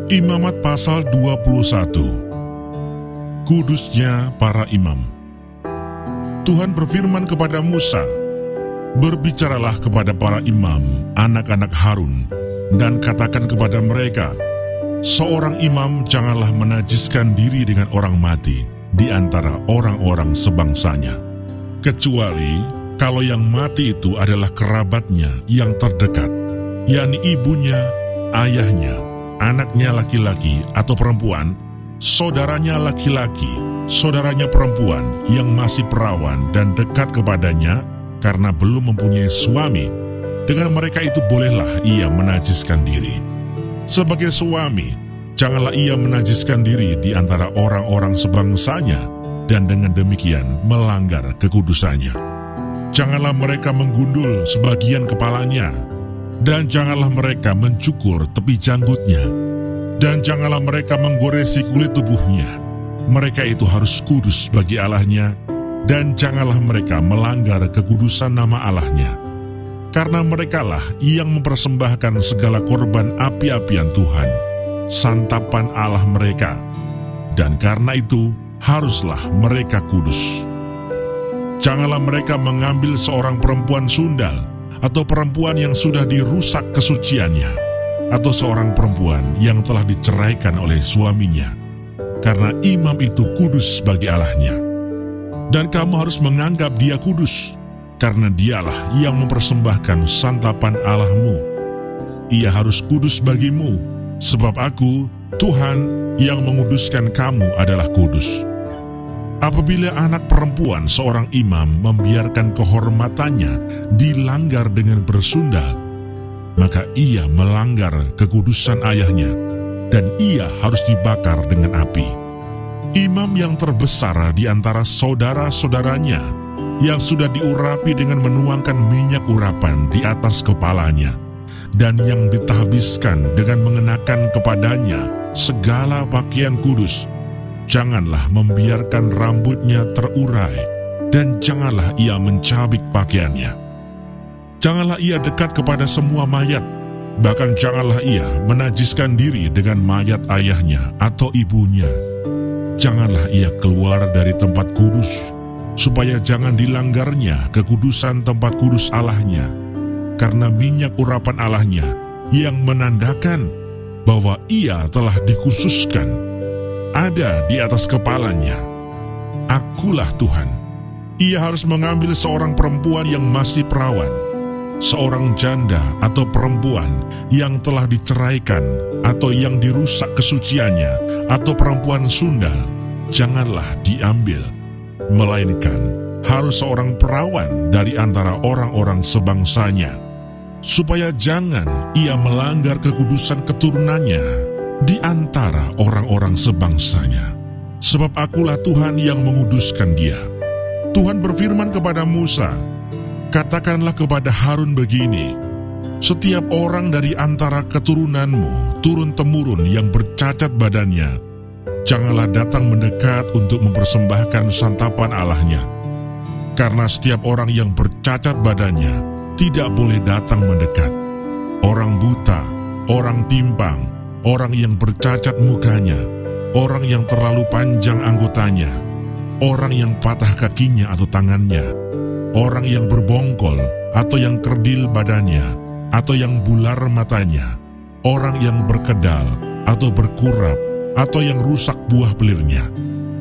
Imamat pasal 21. Kudusnya para imam. Tuhan berfirman kepada Musa, "Berbicaralah kepada para imam, anak-anak Harun, dan katakan kepada mereka, seorang imam janganlah menajiskan diri dengan orang mati di antara orang-orang sebangsanya, kecuali kalau yang mati itu adalah kerabatnya yang terdekat, yakni ibunya, ayahnya, anaknya laki-laki atau perempuan, saudaranya laki-laki, saudaranya perempuan yang masih perawan dan dekat kepadanya karena belum mempunyai suami. Dengan mereka itu bolehlah ia menajiskan diri. Sebagai suami, janganlah ia menajiskan diri di antara orang-orang sebangsanya, dan dengan demikian melanggar kekudusannya. Janganlah mereka menggundul sebagian kepalanya, dan janganlah mereka mencukur tepi janggutnya, dan janganlah mereka menggoresi kulit tubuhnya. Mereka itu harus kudus bagi Allahnya, dan janganlah mereka melanggar kekudusan nama Allahnya. Karena merekalah yang mempersembahkan segala korban api-apian Tuhan, santapan Allah mereka, dan karena itu haruslah mereka kudus. Janganlah mereka mengambil seorang perempuan sundal, atau perempuan yang sudah dirusak kesuciannya, atau seorang perempuan yang telah diceraikan oleh suaminya, karena imam itu kudus bagi Allahnya. Dan kamu harus menganggap dia kudus, karena dialah yang mempersembahkan santapan Allahmu. Ia harus kudus bagimu, sebab aku, Tuhan, yang menguduskan kamu adalah kudus. Apabila anak perempuan seorang imam membiarkan kehormatannya dilanggar dengan bersundal, maka ia melanggar kekudusan ayahnya, dan ia harus dibakar dengan api. Imam yang terbesar di antara saudara-saudaranya, yang sudah diurapi dengan menuangkan minyak urapan di atas kepalanya, dan yang ditahbiskan dengan mengenakan kepadanya segala pakaian kudus, janganlah membiarkan rambutnya terurai, dan janganlah ia mencabik pakaiannya. Janganlah ia dekat kepada semua mayat, bahkan janganlah ia menajiskan diri dengan mayat ayahnya atau ibunya. Janganlah ia keluar dari tempat kudus, supaya jangan dilanggarnya kekudusan tempat kudus Allahnya, karena minyak urapan Allahnya yang menandakan bahwa ia telah dikhususkan ada di atas kepalanya. Akulah Tuhan. Ia harus mengambil seorang perempuan yang masih perawan, seorang janda atau perempuan yang telah diceraikan atau yang dirusak kesuciannya, atau perempuan sundal, janganlah diambil, melainkan harus seorang perawan dari antara orang-orang sebangsanya, supaya jangan ia melanggar kekudusan keturunannya di antara orang-orang sebangsanya, sebab akulah Tuhan yang menguduskan dia. Tuhan berfirman kepada Musa, "Katakanlah kepada Harun begini, setiap orang dari antara keturunanmu turun-temurun yang bercacat badannya, janganlah datang mendekat untuk mempersembahkan santapan Allahnya. Karena setiap orang yang bercacat badannya tidak boleh datang mendekat. Orang buta, orang timpang, orang yang bercacat mukanya, orang yang terlalu panjang anggotanya, orang yang patah kakinya atau tangannya, orang yang berbongkol atau yang kerdil badannya, atau yang bular matanya, orang yang berkedal atau berkurap, atau yang rusak buah pelirnya.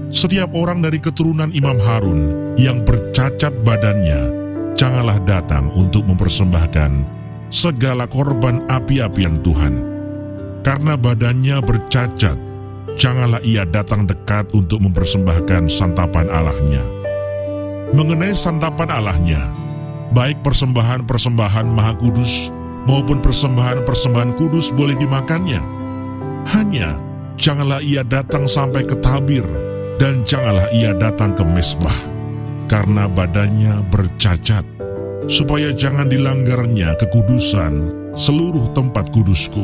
Setiap orang dari keturunan Imam Harun yang bercacat badannya, janganlah datang untuk mempersembahkan segala korban api-apian Tuhan. Karena badannya bercacat, janganlah ia datang dekat untuk mempersembahkan santapan Allahnya. Mengenai santapan Allahnya, baik persembahan-persembahan maha kudus maupun persembahan-persembahan kudus boleh dimakannya. Hanya janganlah ia datang sampai ke tabir, dan janganlah ia datang ke mezbah, karena badannya bercacat, supaya jangan dilanggarnya kekudusan seluruh tempat kudusku.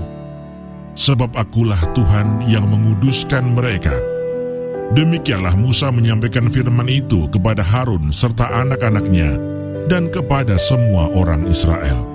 Sebab akulah Tuhan yang menguduskan mereka." Demikianlah Musa menyampaikan firman itu kepada Harun serta anak-anaknya dan kepada semua orang Israel.